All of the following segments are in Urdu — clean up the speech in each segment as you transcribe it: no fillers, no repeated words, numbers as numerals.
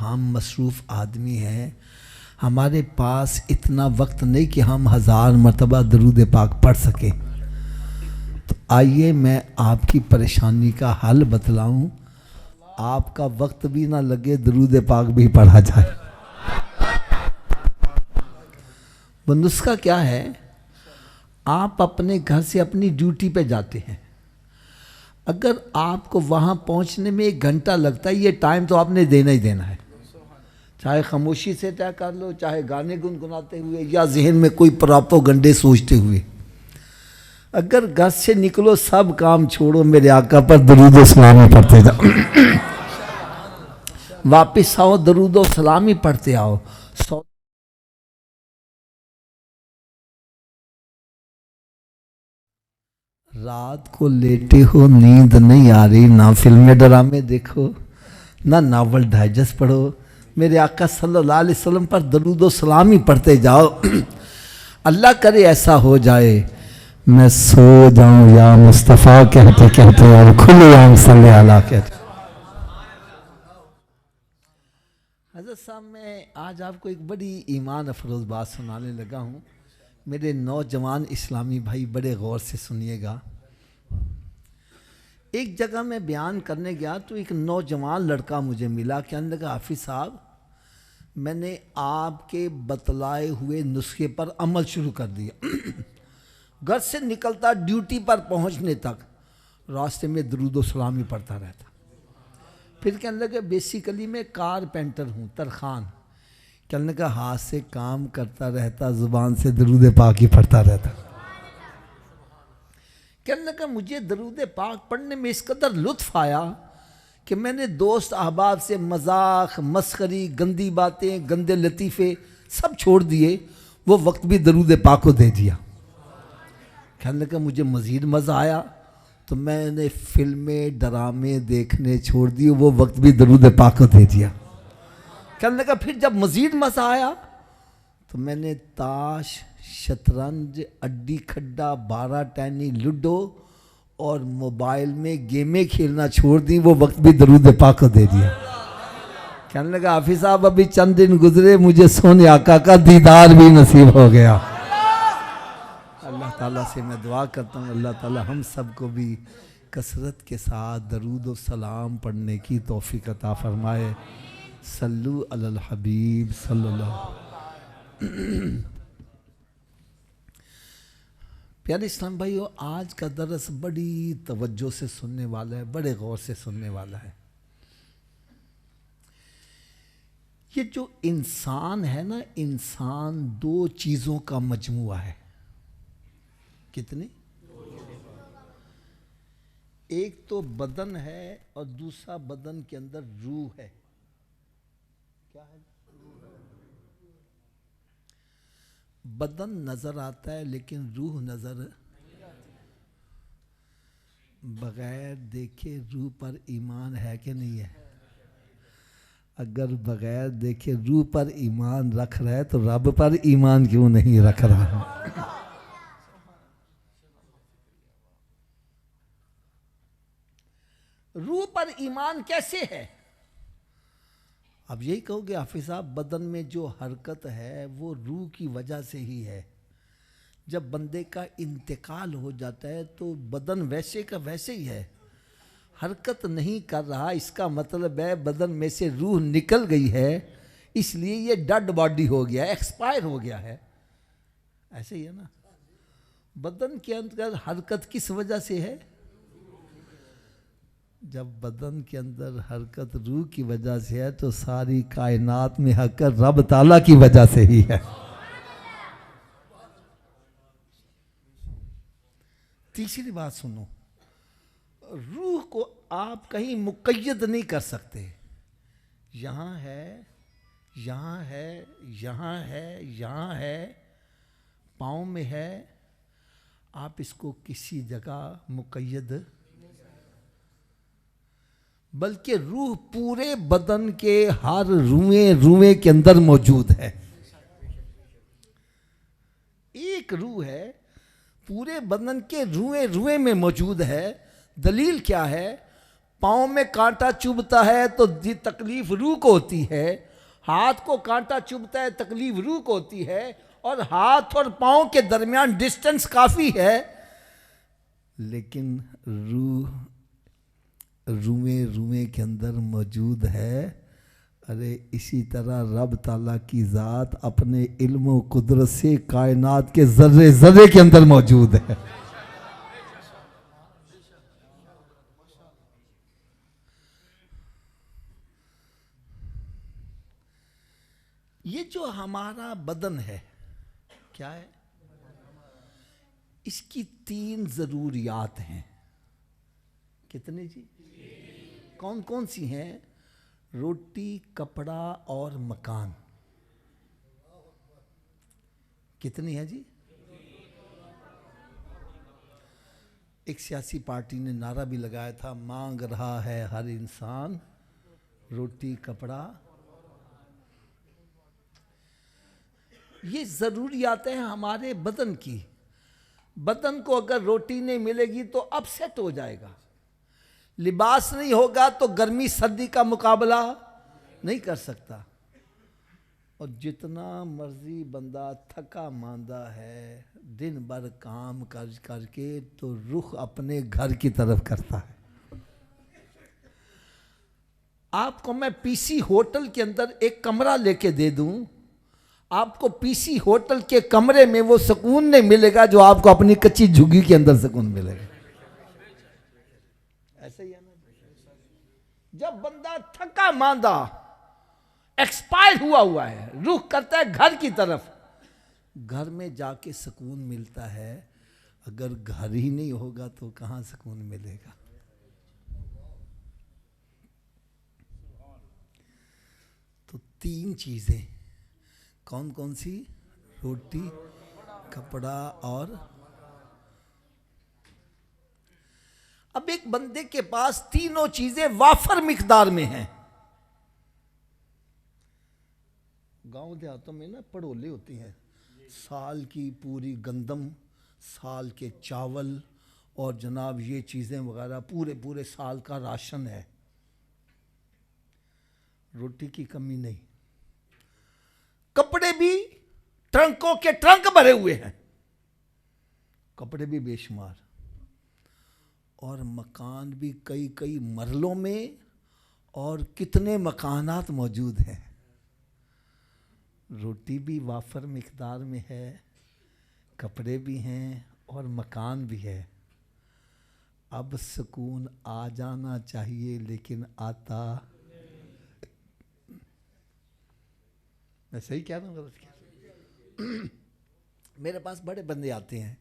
ہم مصروف آدمی ہیں، ہمارے پاس اتنا وقت نہیں کہ ہم 1000 مرتبہ درود پاک پڑھ سکیں۔ تو آئیے میں آپ کی پریشانی کا حل بتلاؤں، آپ کا وقت بھی نہ لگے، درود پاک بھی پڑھا جائے۔ وہ نسخہ کیا ہے؟ آپ اپنے گھر سے اپنی ڈیوٹی پہ جاتے ہیں، اگر آپ کو وہاں پہنچنے میں 1 گھنٹہ لگتا ہے، یہ ٹائم تو آپ نے دینا ہی دینا ہے، چاہے خاموشی سے طے کر لو، چاہے گانے گنگناتے ہوئے یا ذہن میں کوئی پراپوگنڈے سوچتے ہوئے۔ اگر گھر سے نکلو سب کام چھوڑو، میرے آقا پر درود و سلامی پڑھتے جاؤ، واپس آؤ درود و سلامی پڑھتے آؤ۔ رات کو لیٹے ہو، نیند نہیں آ رہی، نہ فلمیں ڈرامے دیکھو، نہ ناول ڈائجسٹ پڑھو، میرے آقا صلی اللہ علیہ وسلم پر درود و سلامی پڑھتے جاؤ۔ اللہ کرے ایسا ہو جائے میں سو جاؤں یا مصطفیٰ کہتے کہتے اور کھلے عام صلی اللہ کہتے۔ حضرت صاحب میں آج آپ کو ایک بڑی ایمان افروز بات سنانے لگا ہوں، میرے نوجوان اسلامی بھائی بڑے غور سے سنیے گا۔ ایک جگہ میں بیان کرنے گیا تو ایک نوجوان لڑکا مجھے ملا، کہنے لگا حافظ صاحب میں نے آپ کے بتلائے ہوئے نسخے پر عمل شروع کر دیا، گھر سے نکلتا ڈیوٹی پر پہنچنے تک راستے میں درود و سلامی پڑھتا رہتا۔ پھر کہنے لگا بیسیکلی میں کارپینٹر ہوں، ترخان، کہنے لگا ہاتھ سے کام کرتا رہتا، زبان سے درود پاک ہی پڑھتا رہتا۔ کہنے لگا مجھے درود پاک پڑھنے میں اس قدر لطف آیا کہ میں نے دوست احباب سے مذاق، مسخری، گندی باتیں، گندے لطیفے سب چھوڑ دیے، وہ وقت بھی درود پاک کو دے دیا۔ کہنے لگا مجھے مزید مزہ آیا تو میں نے فلمیں ڈرامے دیکھنے چھوڑ دیے، وہ وقت بھی درود پاک کو دے دیا۔ کہنے لگا پھر جب مزید مزہ آیا تو میں نے تاش، شطرنج، اڈی کھڈا، 12 ٹینی، لوڈو اور موبائل میں گیمیں کھیلنا چھوڑ دی، وہ وقت بھی درود پاک کو دے دیا۔ کہنے لگا حافظ صاحب ابھی چند دن گزرے، مجھے سونے آقا کا دیدار بھی نصیب ہو گیا۔ اللہ تعالیٰ سے میں دعا کرتا ہوں اللہ تعالیٰ ہم سب کو بھی کثرت کے ساتھ درود و سلام پڑھنے کی توفیق عطا فرمائے۔ صلو علی الحبیب صلی اللہ۔ پیارے اسلام بھائیو، آج کا درس بڑی توجہ سے سننے والا ہے، بڑے غور سے سننے والا ہے۔ یہ جو انسان ہے نا، انسان 2 چیزوں کا مجموعہ ہے۔ کتنی؟ ایک تو بدن ہے اور دوسرا بدن کے اندر روح ہے۔ کیا ہے؟ بدن نظر آتا ہے لیکن روح نظر بغیر دیکھے روح پر ایمان ہے کہ نہیں ہے؟ اگر بغیر دیکھے روح پر ایمان رکھ رہا ہے تو رب پر ایمان کیوں نہیں رکھ رہا؟ روح پر ایمان کیسے ہے؟ اب یہی کہو گے حافظ صاحب بدن میں جو حرکت ہے وہ روح کی وجہ سے ہی ہے۔ جب بندے کا انتقال ہو جاتا ہے تو بدن ویسے کا ویسے ہی ہے، حرکت نہیں کر رہا، اس کا مطلب ہے بدن میں سے روح نکل گئی ہے، اس لیے یہ ڈیڈ باڈی ہو گیا ہے، ایکسپائر ہو گیا ہے۔ ایسے ہی ہے نا، بدن کے اندر حرکت کس وجہ سے ہے؟ جب بدن کے اندر حرکت روح کی وجہ سے ہے تو ساری کائنات میں حرکت رب تعالیٰ کی وجہ سے ہی ہے۔ تیسری بات سنو، روح کو آپ کہیں مقید نہیں کر سکتے، یہاں ہے، یہاں ہے، یہاں ہے، یہاں ہے، پاؤں میں ہے، آپ اس کو کسی جگہ مقید، بلکہ روح پورے بدن کے ہر روئیں کے اندر موجود ہے۔ ایک روح ہے پورے بدن کے روئیں میں موجود ہے۔ دلیل کیا ہے؟ پاؤں میں کانٹا چبھتا ہے تو تکلیف روح کو ہوتی ہے، ہاتھ کو کانٹا چبھتا ہے تکلیف روح کو ہوتی ہے، اور ہاتھ اور پاؤں کے درمیان ڈسٹنس کافی ہے، لیکن روئیں کے اندر موجود ہے۔ ارے اسی طرح رب تعالیٰ کی ذات اپنے علم و قدرت سے کائنات کے ذرے ذرے کے اندر موجود ہے۔ یہ جو ہمارا بدن ہے کیا ہے؟ اس کی 3 ضروریات ہیں۔ کتنی جی؟ کون کون سی ہیں؟ روٹی، کپڑا اور مکان۔ کتنی ہے جی؟ ایک سیاسی پارٹی نے نعرہ بھی لگایا تھا، مانگ رہا ہے ہر انسان روٹی، کپڑا۔ یہ ضروریات ہیں ہمارے بدن کی۔ بدن کو اگر روٹی نہیں ملے گی تو اپسیٹ ہو جائے گا، لباس نہیں ہوگا تو گرمی سردی کا مقابلہ نہیں کر سکتا، اور جتنا مرضی بندہ تھکا ماندہ ہے دن بھر کام کر کے تو رخ اپنے گھر کی طرف کرتا ہے۔ آپ کو میں پی سی ہوٹل کے اندر ایک کمرہ لے کے دے دوں، آپ کو پی سی ہوٹل کے کمرے میں وہ سکون نہیں ملے گا جو آپ کو اپنی کچی جھگی کے اندر سکون ملے گا۔ ایسے ہی ہے نا، جب بندہ تھکا ماندہ ایکسپائر ہوا ہے، رخ کرتا ہے گھر کی طرف، گھر میں جا کے سکون ملتا ہے۔ اگر گھر ہی نہیں ہوگا تو کہاں سکون ملے گا؟ تو 3 چیزیں کون کون سی؟ روٹی، کپڑا اور اب ایک بندے کے پاس تینوں چیزیں وافر مقدار میں ہیں۔ گاؤں دیہاتوں میں نا پڑولے ہوتی ہیں، سال کی پوری گندم، سال کے چاول اور جناب یہ چیزیں وغیرہ پورے سال کا راشن ہے، روٹی کی کمی نہیں۔ کپڑے بھی ٹرنکوں کے ٹرنک بھرے ہوئے ہیں، کپڑے بھی بے شمار، اور مکان بھی کئی مرلوں میں، اور کتنے مکانات موجود ہیں۔ روٹی بھی وافر مقدار میں ہے، کپڑے بھی ہیں اور مکان بھی ہے۔ اب سکون آ جانا چاہیے لیکن آتا، میں صحیح کہہ رہا ہوں غلط کہہ رہا ہوں؟ میرے پاس بڑے بندے آتے ہیں،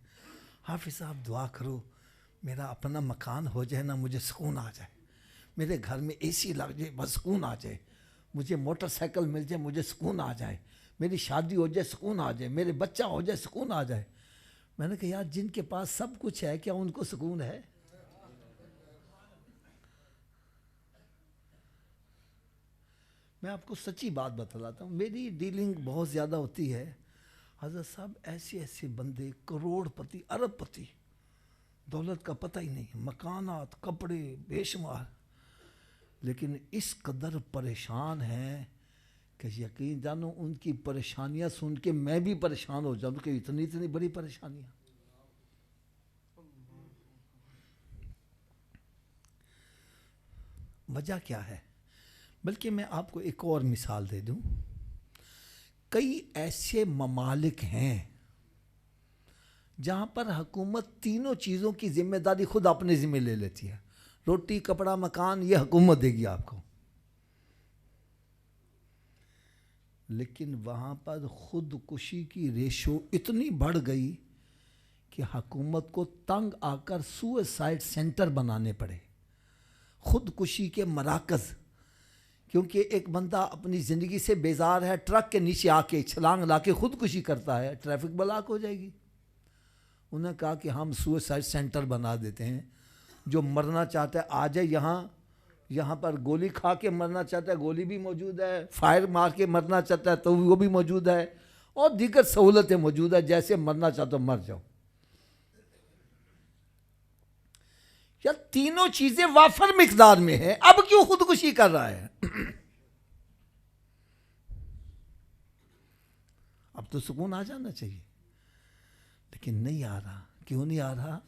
حافظ صاحب دعا کرو میرا اپنا مکان ہو جائے نا، مجھے سکون آ جائے، میرے گھر میں اے سی لگ جائے بس سکون آ جائے، مجھے موٹر سائیکل مل جائے مجھے سکون آ جائے، میری شادی ہو جائے سکون آ جائے، میرے بچہ ہو جائے سکون آ جائے۔ میں نے کہا یار جن کے پاس سب کچھ ہے کیا ان کو سکون ہے؟ میں آپ کو سچی بات بتلاتا ہوں، میری ڈیلنگ بہت زیادہ ہوتی ہے، حضرت صاحب ایسے بندے کروڑ پتی، ارب پتی، دولت کا پتہ ہی نہیں، مکانات، کپڑے بے شمار، لیکن اس قدر پریشان ہیں کہ یقین جانو ان کی پریشانیاں سن کے میں بھی پریشان ہو جاؤں کہ اتنی بڑی پریشانیاں۔ وجہ کیا ہے؟ بلکہ میں آپ کو ایک اور مثال دے دوں، کئی ایسے ممالک ہیں جہاں پر حکومت تینوں چیزوں کی ذمہ داری خود اپنے ذمہ لے لیتی ہے، روٹی، کپڑا، مکان یہ حکومت دے گی آپ کو، لیکن وہاں پر خودکشی کی ریشو اتنی بڑھ گئی کہ حکومت کو تنگ آ کر سوئسائڈ سینٹر بنانے پڑے، خودکشی کے مراکز، کیونکہ ایک بندہ اپنی زندگی سے بیزار ہے، ٹرک کے نیچے آ کے چھلانگ لا کے خودکشی کرتا ہے، ٹریفک بلاک ہو جائے گی۔ انہوں نے کہا کہ ہم سوئسائڈ سینٹر بنا دیتے ہیں، جو مرنا چاہتا ہے آ جائے، یہاں پر گولی کھا کے مرنا چاہتا ہے گولی بھی موجود ہے، فائر مار کے مرنا چاہتا ہے تو وہ بھی موجود ہے، اور دیگر سہولتیں موجود ہیں، جیسے مرنا چاہتا ہو مر جاؤ۔ یار تینوں چیزیں وافر مقدار میں ہیں، اب کیوں خودکشی کر رہا ہے؟ اب تو سکون آ جانا چاہیے، لیکن نہیں آ رہا۔ کیوں نہیں آ رہا؟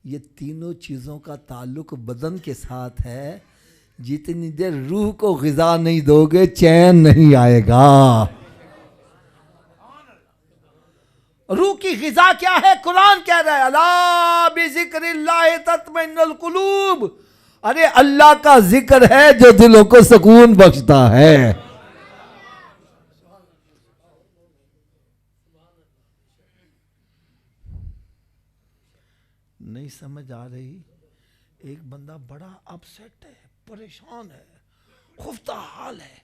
یہ تینوں چیزوں کا تعلق بدن کے ساتھ ہے، جتنی دیر روح کو غذا نہیں دو گے چین نہیں آئے گا۔ روح کی غذا کیا ہے؟ قرآن کہہ رہا ہے الا بذکر اللہ تطمئن القلوب، ارے اللہ کا ذکر ہے جو دلوں کو سکون بخشتا ہے۔ نہیں سمجھ آ رہی؟ ایک بندہ بڑا اپسیٹ ہے، پریشان ہے، خفتہ حال ہے،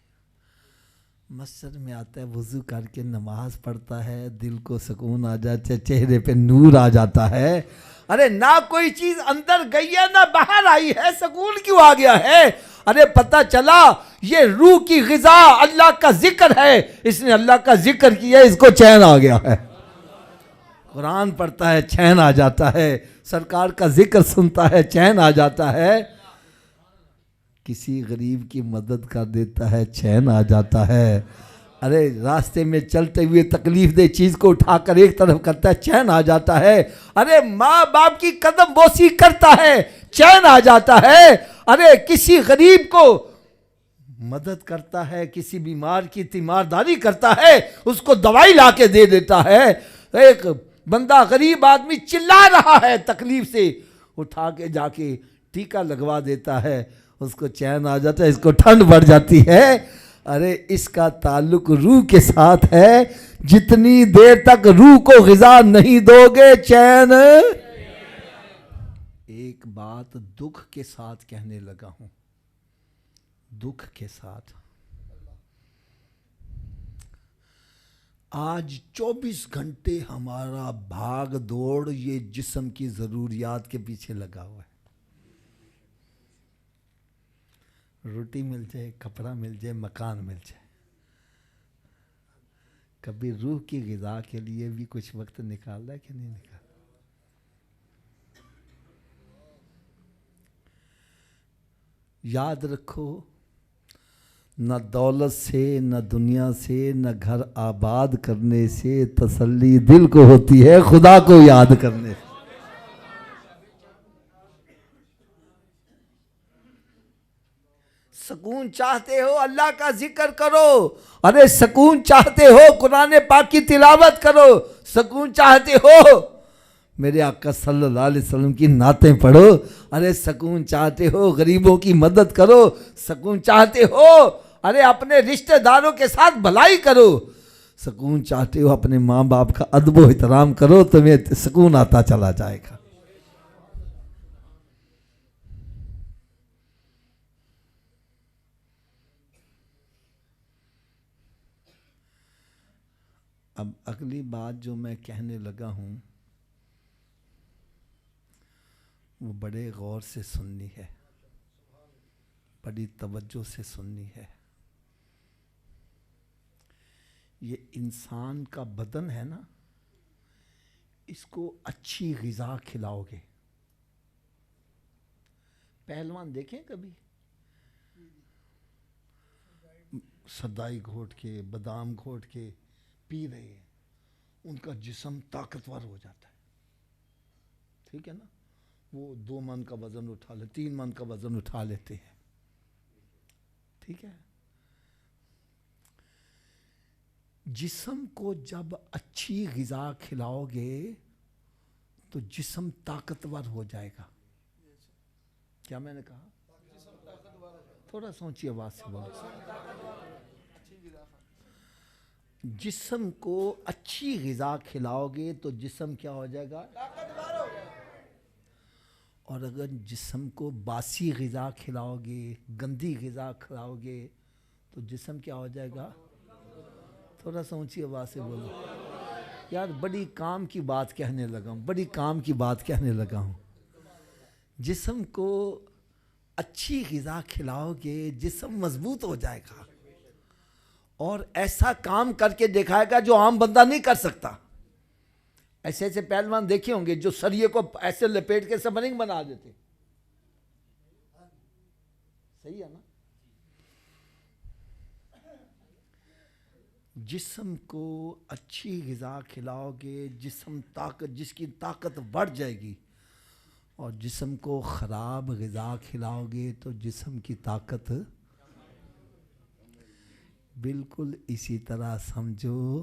مسجد میں آتا ہے، وضو کر کے نماز پڑھتا ہے، دل کو سکون آ جاتا ہے، چہرے پہ نور آ جاتا ہے۔ ارے نہ کوئی چیز اندر گئی ہے نہ باہر آئی ہے، سکون کیوں آ گیا ہے؟ ارے پتہ چلا یہ روح کی غذا اللہ کا ذکر ہے، اس نے اللہ کا ذکر کیا، اس کو چین آ گیا ہے۔ قرآن پڑھتا ہے چین آ جاتا ہے، سرکار کا ذکر سنتا ہے چین آ جاتا ہے، کسی غریب کی مدد کر دیتا ہے چین آ جاتا ہے۔ ارے راستے میں چلتے ہوئے تکلیف دہ چیز کو اٹھا کر ایک طرف کرتا ہے چین آ جاتا ہے۔ ارے ماں باپ کی قدم بوسی کرتا ہے چین آ جاتا ہے۔ ارے کسی غریب کو مدد کرتا ہے، کسی بیمار کی تیمارداری کرتا ہے، اس کو دوائی لا کے دے دیتا ہے۔ ایک بندہ غریب آدمی چلا رہا ہے تکلیف سے، اٹھا کے جا کے ٹیکا لگوا دیتا ہے، اس کو چین آ جاتا ہے، اس کو ٹھنڈ بڑھ جاتی ہے۔ ارے اس کا تعلق روح کے ساتھ ہے، جتنی دیر تک روح کو غذا نہیں دو گے چین۔ ایک بات دکھ کے ساتھ کہنے لگا ہوں، دکھ کے ساتھ آج 24 گھنٹے ہمارا بھاگ دوڑ یہ جسم کی ضروریات کے پیچھے لگا ہوا ہے۔ روٹی مل جائے، کپڑا مل جائے، مکان مل جائے، کبھی روح کی غذا کے لیے بھی کچھ وقت نکالا ہے کہ نہیں نکالا؟ یاد رکھو، نہ دولت سے، نہ دنیا سے، نہ گھر آباد کرنے سے تسلی دل کو ہوتی ہے، خدا کو یاد کرنے سے۔ سکون چاہتے ہو اللہ کا ذکر کرو، ارے سکون چاہتے ہو قرآن پاک کی تلاوت کرو، سکون چاہتے ہو میرے آقا صلی اللہ علیہ وسلم کی نعتیں پڑھو، ارے سکون چاہتے ہو غریبوں کی مدد کرو، سکون چاہتے ہو ارے اپنے رشتہ داروں کے ساتھ بھلائی کرو، سکون چاہتے ہو اپنے ماں باپ کا ادب و احترام کرو، تمہیں سکون آتا چلا جائے گا۔ اب اگلی بات جو میں کہنے لگا ہوں وہ بڑے غور سے سننی ہے، بڑی توجہ سے سننی ہے۔ یہ انسان کا بدن ہے نا، اس کو اچھی غذا کھلاؤ گے۔ پہلوان دیکھیں کبھی سدائی گھوٹ کے، بادام گھوٹ کے پی رہے ہیں، ان کا جسم طاقتور ہو جاتا ہے، ٹھیک ہے نا؟ وہ 2 من کا وزن اٹھا لے، 3 من کا وزن اٹھا لیتے ہیں، ٹھیک ہے؟ جسم کو جب اچھی غذا کھلاؤ گے تو جسم طاقتور ہو جائے گا۔ کیا میں نے کہا؟ تھوڑا سوچیے، آواز سے بولو۔ جسم کو اچھی غذا کھلاؤ گے تو جسم کیا ہو جائے گا؟ اور اگر جسم کو باسی غذا کھلاؤ گے، گندی غذا کھلاؤ گے تو جسم کیا ہو جائے گا؟ تھوڑا سا اونچی آواز سے بولو یار، بڑی کام کی بات کہنے لگا ہوں، بڑی کام کی بات کہنے لگا ہوں۔ جسم کو اچھی غذا کھلاؤ گے، جسم مضبوط ہو جائے گا اور ایسا کام کر کے دکھائے گا جو عام بندہ نہیں کر سکتا۔ ایسے ایسے پہلوان دیکھے ہوں گے جو سریے کو ایسے لپیٹ کے سبرنگ بنا دیتے، صحیح ہے نا؟ جسم کو اچھی غذا کھلاؤ گے، جس کی طاقت بڑھ جائے گی، اور جسم کو خراب غذا کھلاؤ گے تو جسم کی طاقت بالکل اسی طرح سمجھو،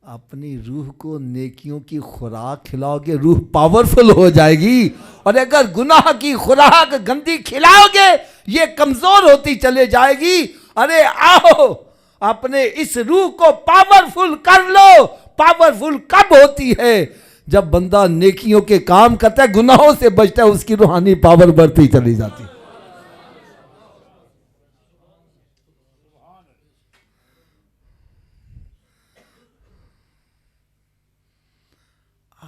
اپنی روح کو نیکیوں کی خوراک کھلاؤ گے، روح پاورفل ہو جائے گی، اور اگر گناہ کی خوراک گندی کھلاؤ گے یہ کمزور ہوتی چلے جائے گی۔ ارے آؤ اپنے اس روح کو پاورفل کر لو۔ پاورفل کب ہوتی ہے؟ جب بندہ نیکیوں کے کام کرتا ہے، گناہوں سے بچتا ہے، اس کی روحانی پاور بڑھتی چلی جاتی۔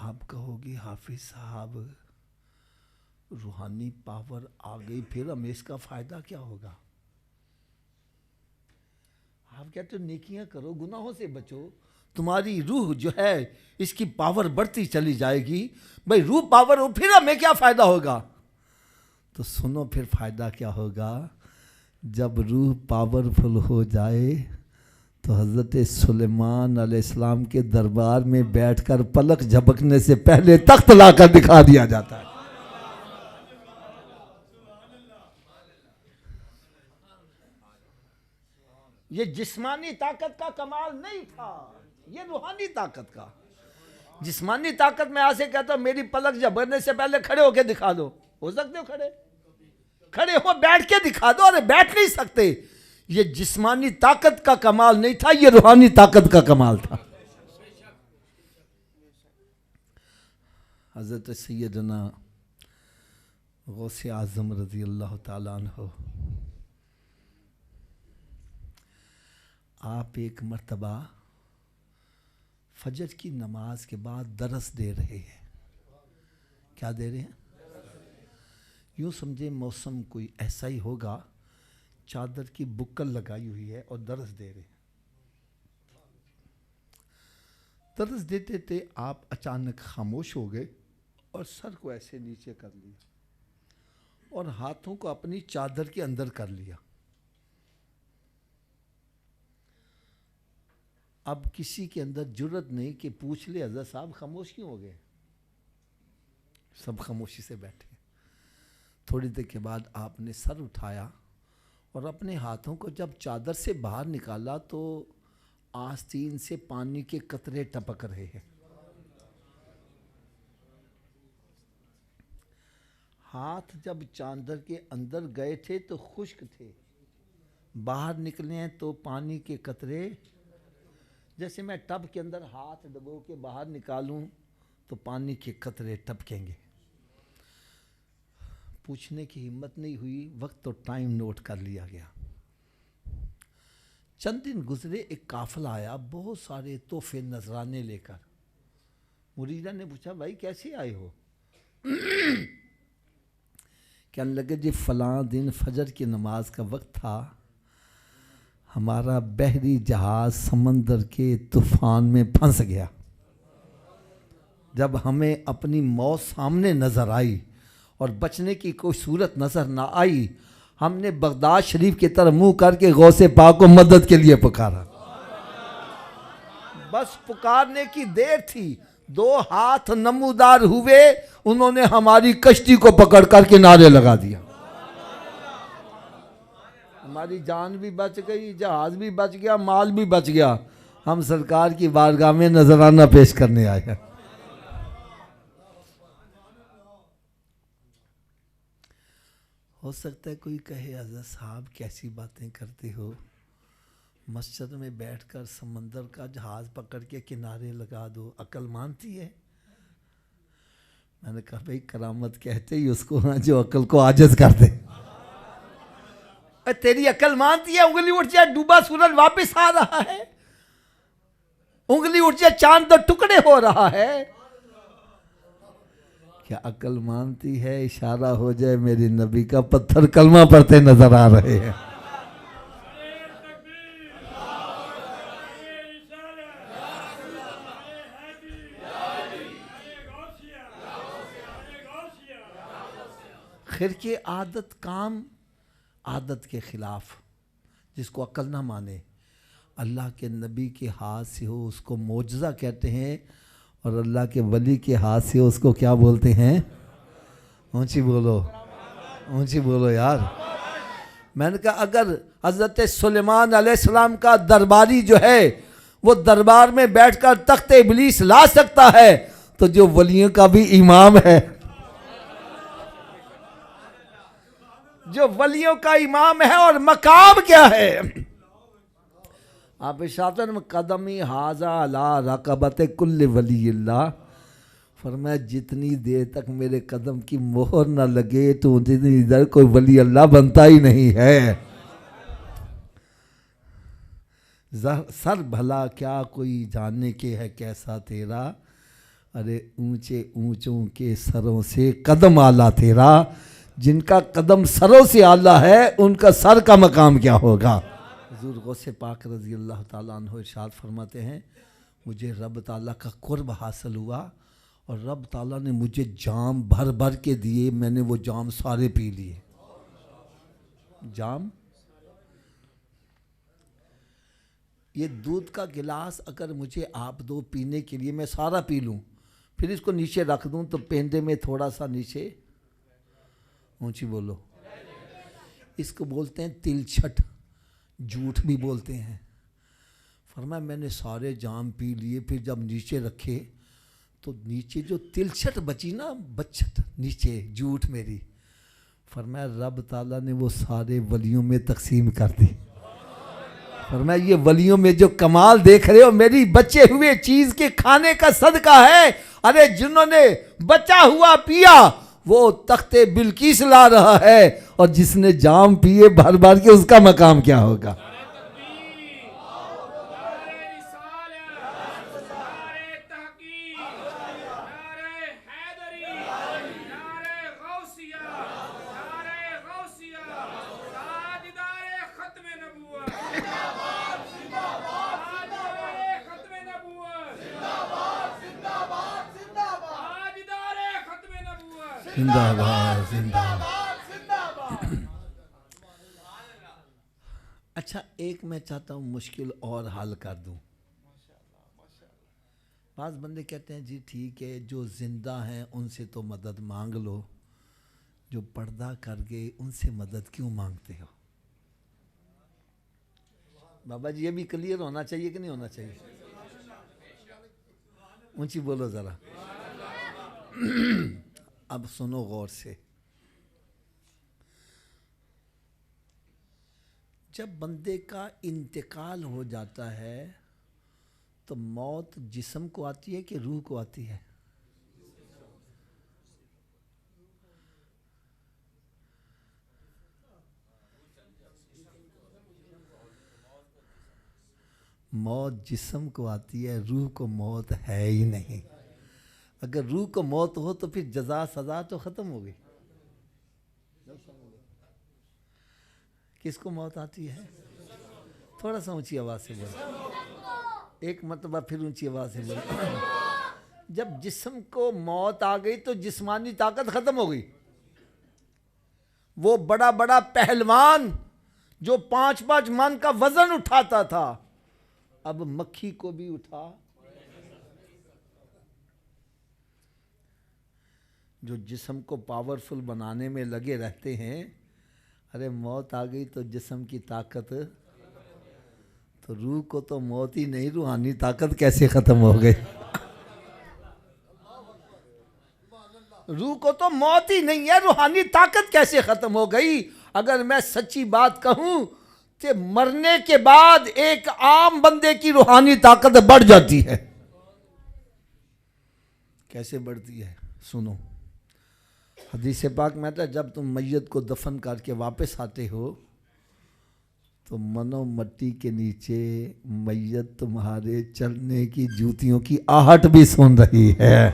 آپ کہو گی حافظ صاحب روحانی پاور آ گئی، پھر ہمیں اس کا فائدہ کیا ہوگا؟ آپ کہتے ہو نیکیاں کرو، گناہوں سے بچو، تمہاری روح جو ہے اس کی پاور بڑھتی چلی جائے گی۔ بھئی روح پاور ہو، پھر ہمیں کیا فائدہ ہوگا؟ تو سنو پھر فائدہ کیا ہوگا۔ جب روح پاورفل ہو جائے تو حضرت سلیمان علیہ السلام کے دربار میں بیٹھ کر پلک جھپکنے سے پہلے تخت لا کر دکھا دیا جاتا ہے۔ یہ جسمانی طاقت کا کمال نہیں تھا، یہ روحانی طاقت کا۔ جسمانی طاقت میں ایسے کہتا ہوں میری پلک جھپکنے سے پہلے کھڑے ہو کے دکھا دو، ہو سکتے ہو کھڑے ہو بیٹھ کے دکھا دو، ارے بیٹھ نہیں سکتے۔ یہ جسمانی طاقت کا کمال نہیں تھا، یہ روحانی طاقت کا کمال تھا۔ حضرت سیدنا غوث اعظم رضی اللہ تعالیٰ عنہ، آپ ایک مرتبہ فجر کی نماز کے بعد درس دے رہے ہیں۔ کیا دے رہے ہیں؟ یوں سمجھے موسم کوئی ایسا ہی ہوگا، چادر کی بکل لگائی ہوئی ہے اور درس دے رہے ہیں۔ درس دیتے تھے آپ اچانک خاموش ہو گئے اور سر کو ایسے نیچے کر لیا اور ہاتھوں کو اپنی چادر کے اندر کر لیا۔ اب کسی کے اندر جرت نہیں کہ پوچھ لے حضرت صاحب خاموش کیوں ہو گئے؟ سب خاموشی سے بیٹھے۔ تھوڑی دیر کے بعد آپ نے سر اٹھایا اور اپنے ہاتھوں کو جب چادر سے باہر نکالا تو آستین سے پانی کے قطرے ٹپک رہے ہیں۔ ہاتھ جب چادر کے اندر گئے تھے تو خشک تھے، باہر نکلے ہیں تو پانی کے قطرے، جیسے میں ٹب کے اندر ہاتھ ڈبو کے باہر نکالوں تو پانی کے قطرے ٹپکیں گے۔ پوچھنے کی ہمت نہیں ہوئی، وقت تو ٹائم نوٹ کر لیا گیا۔ چند دن گزرے، ایک قافلہ آیا بہت سارے تحفے نذرانے لے کر۔ مریدہ نے پوچھا بھائی کیسے آئے ہو؟ کہنے لگے جی فلاں دن فجر کی نماز کا وقت تھا، ہمارا بحری جہاز سمندر کے طوفان میں پھنس گیا۔ جب ہمیں اپنی موت سامنے نظر آئی اور بچنے کی کوئی صورت نظر نہ آئی، ہم نے بغداد شریف کی طرف منہ کر کے غوث پاک کو مدد کے لیے پکارا۔ بس پکارنے کی دیر تھی، دو ہاتھ نمودار ہوئے، انہوں نے ہماری کشتی کو پکڑ کر کنارے لگا دیا۔ ہماری جان بھی بچ گئی، جہاز بھی بچ گیا، مال بھی بچ گیا۔ ہم سرکار کی بارگاہ میں نذرانہ پیش کرنے آئے ہیں۔ ہو سکتا ہے کوئی کہے حضرت صاحب کیسی باتیں کرتے ہو، مسجد میں بیٹھ کر سمندر کا جہاز پکڑ کے کنارے لگا دو، عقل مانتی ہے؟ میں نے کہا بھئی کرامت کہتے ہی اس کو ہیں جو عقل کو عاجز کر دے۔ تیری عقل مانتی ہے؟ انگلی اٹھ جائے ڈوبا سورج واپس آ رہا ہے، انگلی اٹھ جائے چاند دو ٹکڑے ہو رہا ہے، کیا عقل مانتی ہے؟ اشارہ ہو جائے میری نبی کا، پتھر کلمہ پڑھتے نظر آ رہے ہیں۔ خیر کے عادت کام عادت کے خلاف، جس کو عقل نہ مانے، اللہ کے نبی کے ہاتھ سے ہو اس کو معجزہ کہتے ہیں، اور اللہ کے ولی کے ہاتھ سے ہو اس کو کیا بولتے ہیں؟ اونچی بولو، اونچی بولو یار۔ میں نے کہا اگر حضرت سلیمان علیہ السلام کا درباری جو ہے وہ دربار میں بیٹھ کر تخت ابلیس لا سکتا ہے، تو جو ولیوں کا بھی امام ہے، جو ولیوں کا امام ہے اور مقام کیا ہے؟ آپ ارشاد قدمی حاذا علی رقبت کل ولی اللہ، فرمایا جتنی دیر تک میرے قدم کی مہر نہ لگے تو اتنی دیر کوئی ولی اللہ بنتا ہی نہیں ہے۔ سر بھلا کیا کوئی جاننے کے ہے کیسا تیرا، ارے اونچے اونچوں کے سروں سے قدم اعلیٰ تیرا، جن کا قدم سروں سے اعلیٰ ہے ان کا سر کا مقام کیا ہوگا۔ حضور غوث پاک رضی اللہ تعالیٰ عنہ ارشاد فرماتے ہیں مجھے رب تعالیٰ کا قرب حاصل ہوا اور رب تعالیٰ نے مجھے جام بھر بھر کے دیے، میں نے وہ جام سارے پی لیے۔ جام، یہ دودھ کا گلاس اگر مجھے آپ دو پینے کے لیے، میں سارا پی لوں، پھر اس کو نیچے رکھ دوں تو پیندے میں تھوڑا سا نیچے، اونچی بولو، اس کو بولتے ہیں تلچھٹ، جھوٹ بھی بولتے ہیں۔ فرمایا میں نے سارے جام پی لیے، پھر جب نیچے رکھے تو نیچے جو تلچھٹ بچی نا، بچت نیچے جھوٹ میری، فرمایا رب تعالیٰ نے وہ سارے ولیوں میں تقسیم کر دی۔ فرمایا یہ ولیوں میں جو کمال دیکھ رہے ہو میری بچے ہوئے چیز کے کھانے کا صدقہ ہے، ارے جنہوں نے بچا ہوا پیا وہ تخت بلقیس لا رہا ہے، اور جس نے جام پیے بھر بھر کے اس کا مقام کیا ہوگا۔ زندہ باد، زندہ باد۔ اچھا ایک میں چاہتا ہوں مشکل اور حل کر دوں۔ بعض بندے کہتے ہیں جی ٹھیک ہے جو زندہ ہیں ان سے تو مدد مانگ لو، جو پردہ کر گئے ان سے مدد کیوں مانگتے ہو؟ بابا جی یہ بھی کلیئر ہونا چاہیے کہ نہیں ہونا چاہیے؟ اونچی بولو ذرا۔ اب سنو غور سے، جب بندے کا انتقال ہو جاتا ہے تو موت جسم کو آتی ہے کہ روح کو آتی ہے؟ موت جسم کو آتی ہے، روح کو موت ہے ہی نہیں۔ اگر روح کو موت ہو تو پھر جزا سزا تو ختم ہو گئی۔ کس کو موت آتی ہے؟ تھوڑا سا اونچی آواز سے بولو، ایک مرتبہ پھر اونچی آواز سے بولو۔ جب جسم کو موت آ گئی تو جسمانی طاقت ختم ہو گئی۔ وہ بڑا بڑا پہلوان جو 5-5 من کا وزن اٹھاتا تھا، اب مکھی کو بھی اٹھا، جو جسم کو پاورفل بنانے میں لگے رہتے ہیں، ارے موت آ گئی تو جسم کی طاقت، تو روح کو تو موت ہی نہیں، روحانی طاقت کیسے ختم ہو گئی؟ روح کو تو موت ہی نہیں ہے، روحانی طاقت کیسے ختم ہو گئی؟ اگر میں سچی بات کہوں کہ مرنے کے بعد ایک عام بندے کی روحانی طاقت بڑھ جاتی ہے۔ کیسے بڑھتی ہے؟ سنو، حدیث پاک میں آتا ہے جب تم میت کو دفن کر کے واپس آتے ہو تو منو مٹی کے نیچے میت تمہارے چلنے کی جوتیوں کی آہٹ بھی سن رہی ہے۔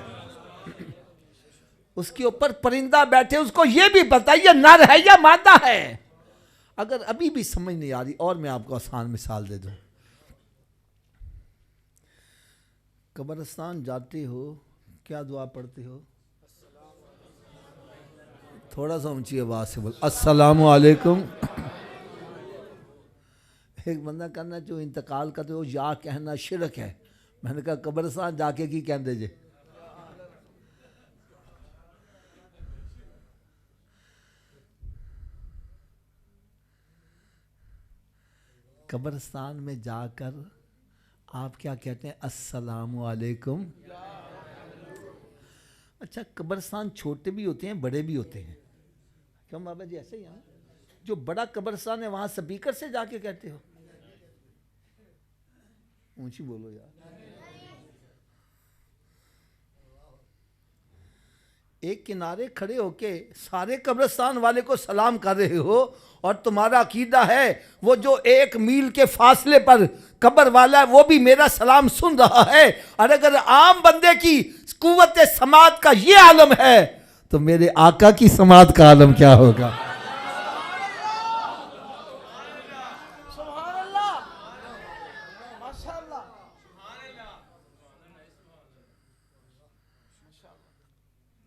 اس کے اوپر پرندہ بیٹھے، اس کو یہ بھی پتا یہ نر ہے یا مادہ ہے۔ اگر ابھی بھی سمجھ نہیں آ رہی اور میں آپ کو آسان مثال دے دوں، قبرستان جاتے ہو کیا دعا پڑھتے ہو؟ تھوڑا سا اونچی آواز سے بول، السلام علیکم ایک بندہ کہنا جو انتقال کرتے ہو یا کہنا شرک ہے. میں نے کہا قبرستان جا کے کی کہندے جے. قبرستان میں جا کر آپ کیا کہتے ہیں؟ السلام علیکم. اچھا قبرستان چھوٹے بھی ہوتے ہیں بڑے بھی ہوتے ہیں کیوں بابا جی؟ ایسے ہی ہیں. جو بڑا قبرستان ہے وہاں سپیکر سے جا کے کہتے ہو؟ اونچی بولو یار. ایک کنارے کھڑے ہو کے سارے قبرستان والے کو سلام کر رہے ہو اور تمہارا عقیدہ ہے وہ جو 1 میل کے فاصلے پر قبر والا ہے وہ بھی میرا سلام سن رہا ہے. اور اگر عام بندے کی قوت سماعت کا یہ عالم ہے تو میرے آقا کی سماعت کا عالم کیا ہوگا؟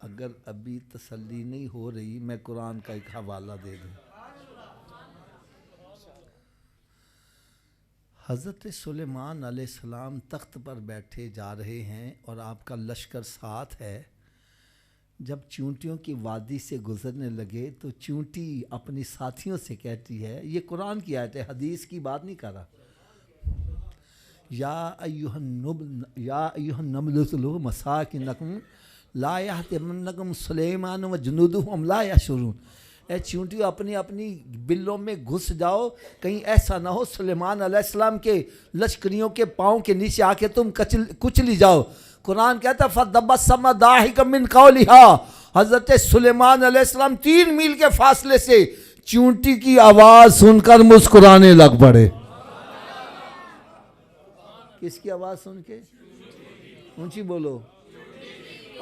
اگر ابھی تسلی نہیں ہو رہی میں قرآن کا ایک حوالہ دے دوں. حضرت سلیمان علیہ السلام تخت پر بیٹھے جا رہے ہیں اور آپ کا لشکر ساتھ ہے. جب چونٹیوں کی وادی سے گزرنے لگے تو چونٹی اپنی ساتھیوں سے کہتی ہے، یہ قرآن کی آیت ہے، حدیث کی بات نہیں کر رہا، یا ایھا النمل ادخلوا مساکنکم لا یحطمنکم سلیمان و جنودہ لا یشعرون. اے چونٹیوں اپنی اپنی بلوں میں گھس جاؤ، کہیں ایسا نہ ہو سلیمان علیہ السلام کے لشکریوں کے پاؤں کے نیچے آ کے تم کچلی جاؤ. قرآن کہتا ہے فَتَبَسَّمَ ضَاحِكًا مِّن قَوْلِهَا. حضرت سلیمان علیہ السلام 3 میل کے فاصلے سے چونٹی کی آواز سن کر مسکرانے لگ پڑے. کس کی آواز سن کے؟ اونچی بولو.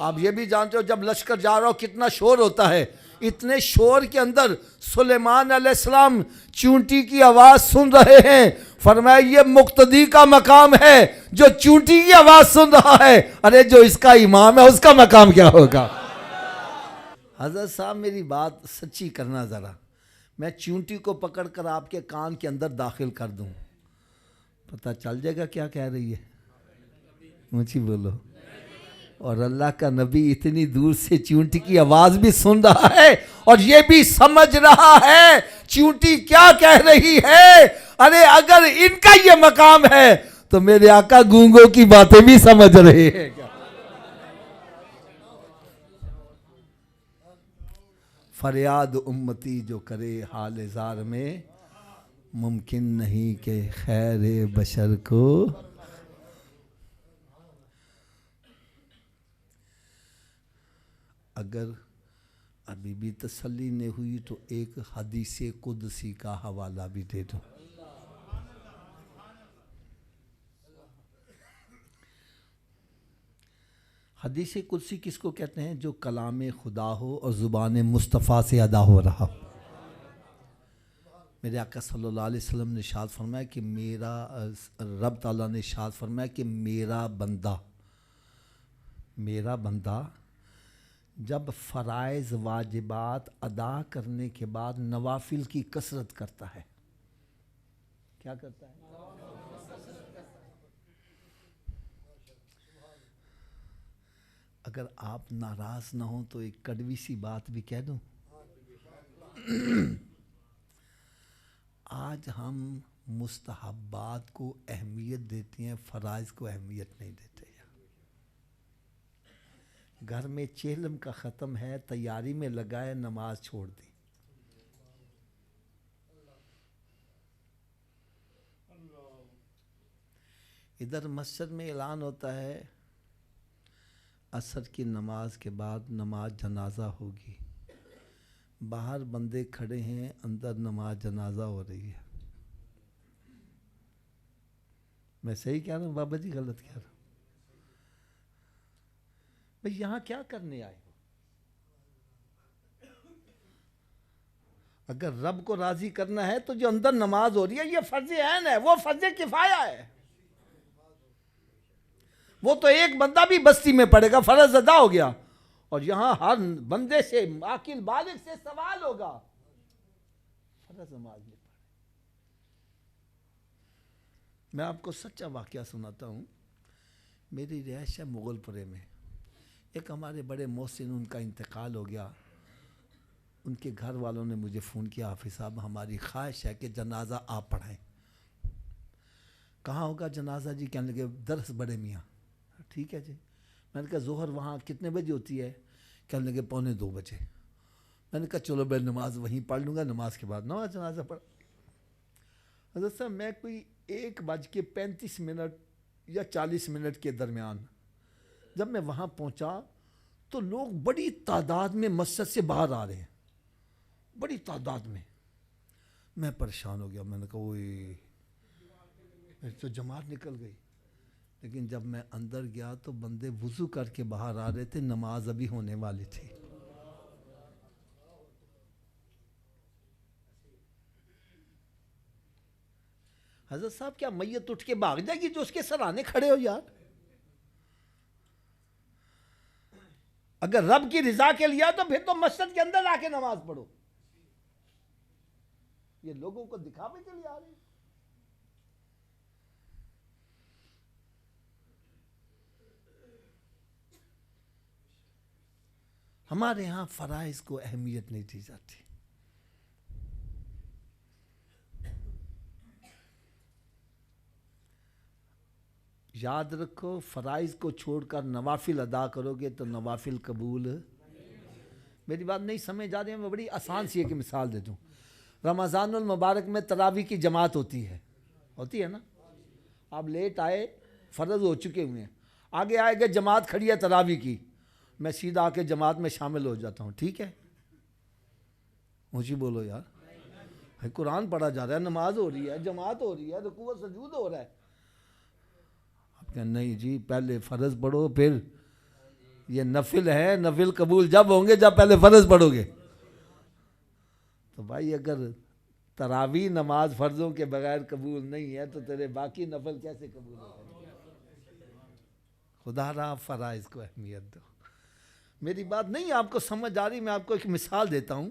آپ یہ بھی جانتے ہو جب لشکر جا رہا ہو کتنا شور ہوتا ہے. اتنے شور کے اندر سلیمان علیہ السلام چونٹی کی آواز سن رہے ہیں. فرمایا یہ مقتدی کا مقام ہے جو چونٹی کی آواز سن رہا ہے. ارے جو اس کا امام ہے اس کا مقام کیا ہوگا؟ حضرت صاحب میری بات سچی کرنا ذرا. میں چونٹی کو پکڑ کر آپ کے کان کے اندر داخل کر دوں، پتہ چل جائے گا کیا کہہ رہی ہے؟ اونچی بولو. اور اللہ کا نبی اتنی دور سے چونٹی کی آواز بھی سن رہا ہے اور یہ بھی سمجھ رہا ہے چونٹی کیا کہہ رہی ہے. ارے اگر ان کا یہ مقام ہے تو میرے آقا گونگوں کی باتیں بھی سمجھ رہے ہیں کیا؟ فریاد امتی جو کرے حال زار میں، ممکن نہیں کہ خیر بشر کو. اگر ابھی بھی تسلی نہیں ہوئی تو ایک حدیث قدسی کا حوالہ بھی دے دوں. حدیث قدسی کس کو کہتے ہیں؟ جو کلام خدا ہو اور زبان مصطفیٰ سے ادا ہو رہا. میرے آقا صلی اللہ علیہ وسلم نے ارشاد فرمایا کہ میرا رب تعالیٰ نے ارشاد فرمایا کہ میرا بندہ جب فرائض واجبات ادا کرنے کے بعد نوافل کی کثرت کرتا ہے. کیا کرتا ہے؟ اگر آپ ناراض نہ ہوں تو ایک کڑوی سی بات بھی کہہ دوں. آج ہم مستحبات کو اہمیت دیتے ہیں، فرائض کو اہمیت نہیں دیتے. گھر میں چہلم کا ختم ہے، تیاری میں لگا ہے، نماز چھوڑ دی. ادھر مسجد میں اعلان ہوتا ہے عصر کی نماز کے بعد نماز جنازہ ہوگی. باہر بندے کھڑے ہیں، اندر نماز جنازہ ہو رہی ہے. میں صحیح کہہ رہا ہوں بابا جی غلط کہہ رہا ہوں؟ بھئی یہاں کیا کرنے آئے ہو؟ اگر رب کو راضی کرنا ہے تو جو اندر نماز ہو رہی ہے یہ فرض عین ہے، وہ فرض کفایہ ہے. وہ تو ایک بندہ بھی بستی میں پڑے گا فرض ادا ہو گیا. اور یہاں ہر بندے سے عاقل بالغ سے سوال ہوگا فرض نماز میں پڑھے. میں آپ کو سچا واقعہ سناتا ہوں. میری رہائش ہے مغل پورے میں. ایک ہمارے بڑے محسن، ان کا انتقال ہو گیا. ان کے گھر والوں نے مجھے فون کیا، حافظ صاحب ہماری خواہش ہے کہ جنازہ آپ پڑھائیں. کہاں ہوگا جنازہ جی؟ کہنے لگے درس بڑے میاں. ٹھیک ہے جی. میں نے کہا ظہر وہاں کتنے بجے ہوتی ہے؟ کہنے لگے 1:45 بجے. میں نے کہا چلو میں نماز وہیں پڑھ لوں گا، نماز کے بعد نماز جنازہ پڑھ. حضرت صاحب میں کوئی 1:35 یا 40 کے درمیان جب میں وہاں پہنچا تو لوگ بڑی تعداد میں مسجد سے باہر آ رہے ہیں، بڑی تعداد میں. میں پریشان ہو گیا. میں نے کہا اوئے میری تو جماعت نکل گئی. لیکن جب میں اندر گیا تو بندے وضو کر کے باہر آ رہے تھے، نماز ابھی ہونے والی تھی. حضرت صاحب کیا میت اٹھ کے بھاگ جائے گی جو اس کے سرانے کھڑے ہو یار؟ اگر رب کی رضا کے لیا تو پھر تو مسجد کے اندر آ کے نماز پڑھو. یہ لوگوں کو دکھاوے کے لیے آ رہے ہیں. ہمارے ہاں فرائض کو اہمیت نہیں دی جاتی. یاد رکھو فرائض کو چھوڑ کر نوافل ادا کرو گے تو نوافل قبول. میری بات نہیں سمجھ آ رہی ہے؟ میں بڑی آسان سی ایک مثال دے دوں. رمضان المبارک میں تراویح کی جماعت ہوتی ہے نا. آپ لیٹ آئے، فرض ہو چکے ہوئے ہیں، آگے آئے گے جماعت کھڑی ہے تراویح کی، میں سیدھا آ کے جماعت میں شامل ہو جاتا ہوں. ٹھیک ہے؟ مجھے بولو یار، قرآن پڑھا جا رہا ہے، نماز ہو رہی ہے، جماعت ہو رہی ہے، رکوع و سجود ہو رہا ہے. آپ کہیں نہیں جی پہلے فرض پڑھو، پھر یہ نفل ہے، نفل قبول جب ہوں گے جب پہلے فرض پڑھو گے. تو بھائی اگر تراویح نماز فرضوں کے بغیر قبول نہیں ہے تو تیرے باقی نفل کیسے قبول ہو؟ خدا را فرائض کو اہمیت دو. میری بات نہیں آپ کو سمجھ آ رہی؟ میں آپ کو ایک مثال دیتا ہوں.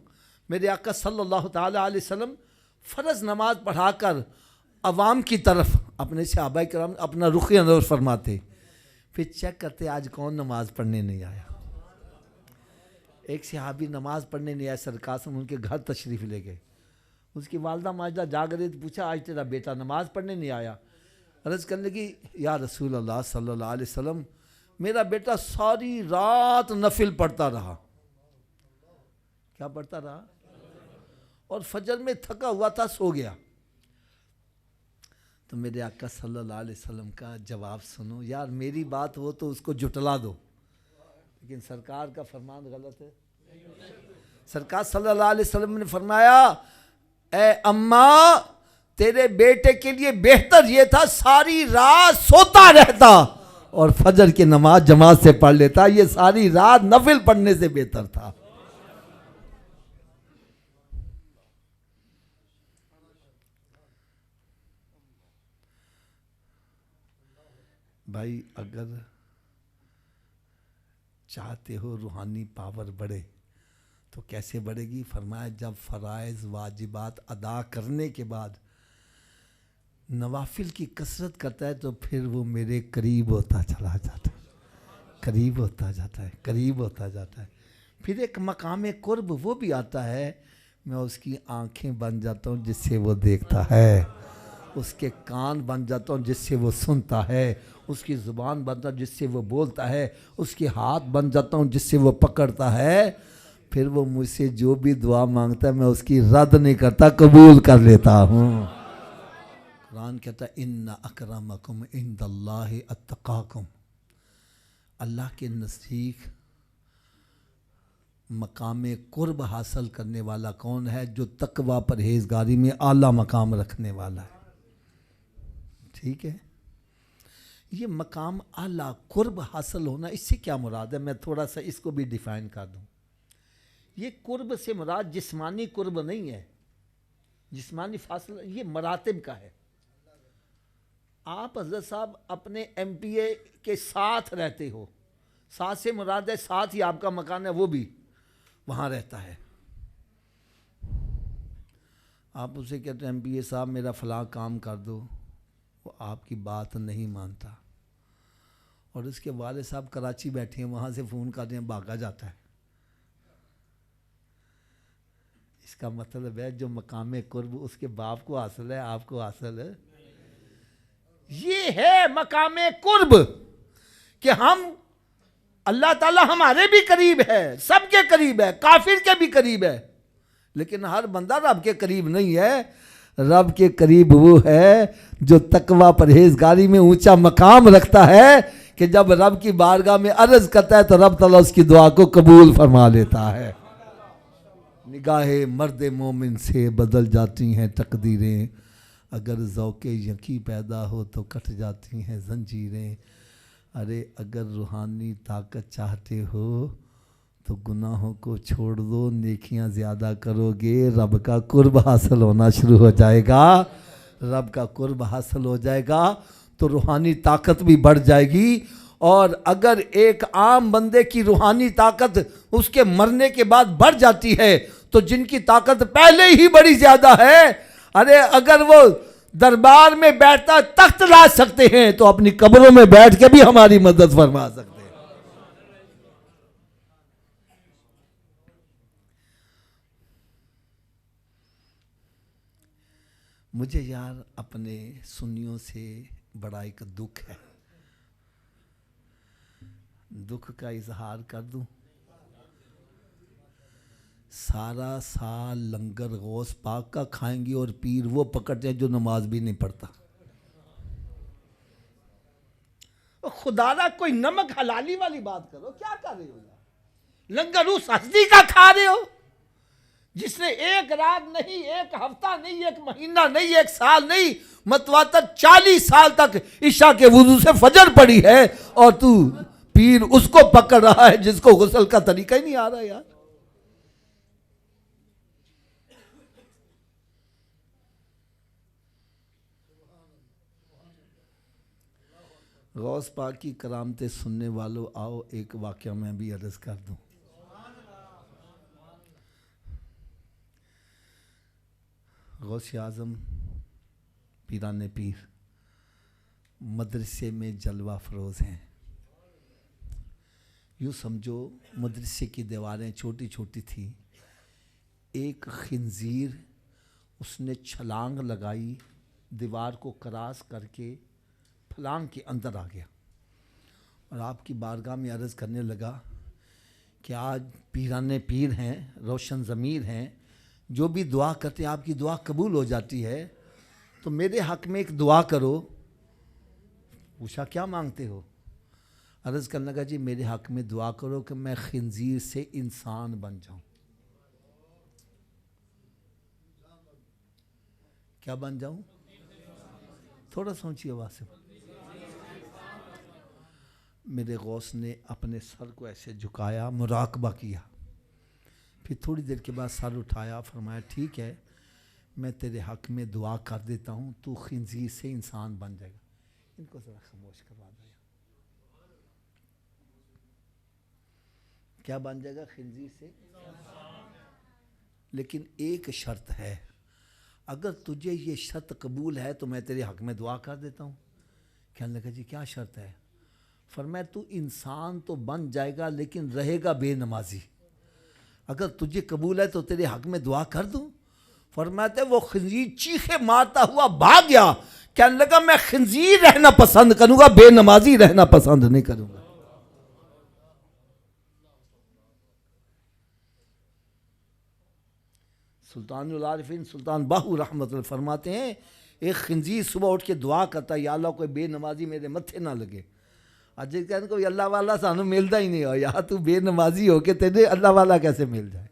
میرے آقا صلی اللہ تعالیٰ علیہ وسلم فرض نماز پڑھا کر عوام کی طرف اپنے صحابہ کرام اپنا رخ انور فرماتے، پھر چیک کرتے آج کون نماز پڑھنے نہیں آیا. ایک صحابی نماز پڑھنے نہیں آیا، سرکار ان کے گھر تشریف لے گئے. اس کی والدہ ماجدہ جاگ رہی تو پوچھا آج تیرا بیٹا نماز پڑھنے نہیں آیا؟ عرض کرنے لگی یا رسول اللہ صلی اللہ علیہ وسلم میرا بیٹا ساری رات نفل پڑھتا رہا. کیا پڑھتا رہا؟ اور فجر میں تھکا ہوا تھا، سو گیا. تو میرے آقا صلی اللہ علیہ وسلم کا جواب سنو. یار میری بات ہو تو اس کو جھٹلا دو، لیکن سرکار کا فرمان غلط ہے. سرکار صلی اللہ علیہ وسلم نے فرمایا اے اماں تیرے بیٹے کے لیے بہتر یہ تھا ساری رات سوتا رہتا اور فجر کی نماز جماعت سے پڑھ لیتا. یہ ساری رات نفل پڑھنے سے بہتر تھا. بھائی اگر چاہتے ہو روحانی پاور بڑھے تو کیسے بڑھے گی؟ فرمایا جب فرائض واجبات ادا کرنے کے بعد نوافل کی کثرت کرتا ہے تو پھر وہ میرے قریب ہوتا چلا جاتا ہے، قریب ہوتا جاتا ہے، قریب ہوتا جاتا ہے. پھر ایک مقام قرب وہ بھی آتا ہے، میں اس کی آنکھیں بن جاتا ہوں جس سے وہ دیکھتا ہے، اس کے کان بن جاتا ہوں جس سے وہ سنتا ہے، اس کی زبان بن جاتا ہوں جس سے وہ بولتا ہے، اس کے ہاتھ بن جاتا ہوں جس سے وہ پکڑتا ہے. پھر وہ مجھ سے جو بھی دعا مانگتا ہے میں اس کی رد نہیں کرتا، قبول کر لیتا ہوں. قرآن کہتا ہے ان اکرمکم عند اللہ اتقاکم. اللہ کے نزدیک مقام قرب حاصل کرنے والا کون ہے؟ جو تقوی پرہیزگاری میں اعلیٰ مقام رکھنے والا ہے. ٹھیک ہے؟ یہ مقام اعلیٰ قرب حاصل ہونا، اس سے کیا مراد ہے؟ میں تھوڑا سا اس کو بھی ڈیفائن کر دوں. یہ قرب سے مراد جسمانی قرب نہیں ہے، جسمانی فاصلہ یہ مراتب کا ہے. آپ حضرت صاحب اپنے ایم پی اے کے ساتھ رہتے ہو، ساتھ سے مراد ہے ساتھ ہی آپ کا مکان ہے وہ بھی وہاں رہتا ہے. آپ اسے کہتے ہیں ایم پی اے صاحب میرا فلاں کام کر دو، وہ آپ کی بات نہیں مانتا، اور اس کے والد صاحب کراچی بیٹھے ہیں، وہاں سے فون کر رہے ہیں، بھاگا جاتا ہے۔ اس کا مطلب ہے جو مقام قرب اس کے باپ کو حاصل ہے، آپ کو حاصل ہے۔ یہ ہے مقام قرب کہ ہم اللہ تعالیٰ ہمارے بھی قریب ہے، سب کے قریب ہے، کافر کے بھی قریب ہے، لیکن ہر بندہ رب کے قریب نہیں ہے۔ رب کے قریب وہ ہے جو تقوی پرہیزگاری میں اونچا مقام رکھتا ہے کہ جب رب کی بارگاہ میں عرض کرتا ہے تو رب تعالیٰ اس کی دعا کو قبول فرما لیتا ہے۔ نگاہ مرد مومن سے بدل جاتی ہیں تقدیریں، اگر ذوق یقین پیدا ہو تو کٹ جاتی ہیں زنجیریں۔ ارے اگر روحانی طاقت چاہتے ہو تو گناہوں کو چھوڑ دو، نیکیاں زیادہ کرو گے، رب کا قرب حاصل ہونا شروع ہو جائے گا۔ رب کا قرب حاصل ہو جائے گا تو روحانی طاقت بھی بڑھ جائے گی۔ اور اگر ایک عام بندے کی روحانی طاقت اس کے مرنے کے بعد بڑھ جاتی ہے تو جن کی طاقت پہلے ہی بڑی زیادہ ہے، ارے اگر وہ دربار میں بیٹھتا تخت لا سکتے ہیں تو اپنی قبروں میں بیٹھ کے بھی ہماری مدد فرما سکتے ہیں۔ مجھے یار اپنے سنیوں سے بڑا ایک دکھ ہے، دکھ کا اظہار کر دوں۔ سارا سال لنگر غوث پاک کا کھائیں گے اور پیر وہ پکڑتے ہیں جو نماز بھی نہیں پڑھتا۔ خدا را کوئی نمک حلالی والی بات کرو، کیا کر رہے ہو یار؟ لنگر اس ہستی کا کھا رہے ہو جس نے ایک رات نہیں، ایک ہفتہ نہیں، ایک مہینہ نہیں، ایک سال نہیں، متواتر 40 سال تک عشاء کے وضو سے فجر پڑی ہے، اور تو پیر اس کو پکڑ رہا ہے جس کو غسل کا طریقہ ہی نہیں آ رہا یار۔ غوث پاک کی کرامتیں سننے والوں، آؤ ایک واقعہ میں بھی عرض کر دوں۔ غوث اعظم پیران پیر مدرسے میں جلوہ فروز ہیں۔ یوں سمجھو مدرسے کی دیواریں چھوٹی چھوٹی تھی، ایک خنزیر اس نے چھلانگ لگائی، دیوار کو کراس کر کے پھلانگ کے اندر آ گیا، اور آپ کی بارگاہ میں عرض کرنے لگا کہ آج پیران پیر ہیں، روشن ضمیر ہیں، جو بھی دعا کرتے ہیں آپ کی دعا قبول ہو جاتی ہے، تو میرے حق میں ایک دعا کرو۔ پوچھا کیا مانگتے ہو؟ عرض کرنے لگا جی میرے حق میں دعا کرو کہ میں خنزیر سے انسان بن جاؤں۔ کیا بن جاؤں؟ تھوڑا سوچیے آواز سے۔ میرے غوث نے اپنے سر کو ایسے جھکایا، مراقبہ کیا، پھر تھوڑی دیر کے بعد سر اٹھایا، فرمایا ٹھیک ہے میں تیرے حق میں دعا کر دیتا ہوں، تو خنزیر سے انسان بن جائے گا۔ ان کو ذرا خاموش کروا دیا۔ کیا بن جائے گا؟ خنزیر سے۔ لیکن ایک شرط ہے، اگر تجھے یہ شرط قبول ہے تو میں تیرے حق میں دعا کر دیتا ہوں۔ کہنے لگا جی کیا شرط ہے؟ فرمایا تو انسان تو بن جائے گا لیکن رہے گا بے نمازی، اگر تجھے قبول ہے تو تیرے حق میں دعا کر دوں۔ فرماتے وہ خنزیر چیخے مارتا ہوا بھاگ گیا، کہنے لگا میں خنزیر رہنا پسند کروں گا، بے نمازی رہنا پسند نہیں کروں گا۔ سلطان العارفین سلطان باہو رحمت اللہ فرماتے ہیں ایک خنزیر صبح اٹھ کے دعا کرتا ہے یا اللہ کوئی بے نمازی میرے متھے نہ لگے۔ اجے کہنے کوئی اللہ والا سانو ملتا ہی نہیں ہو، یا تو بے نمازی ہو کے تیرے اللہ والا کیسے مل جائے؟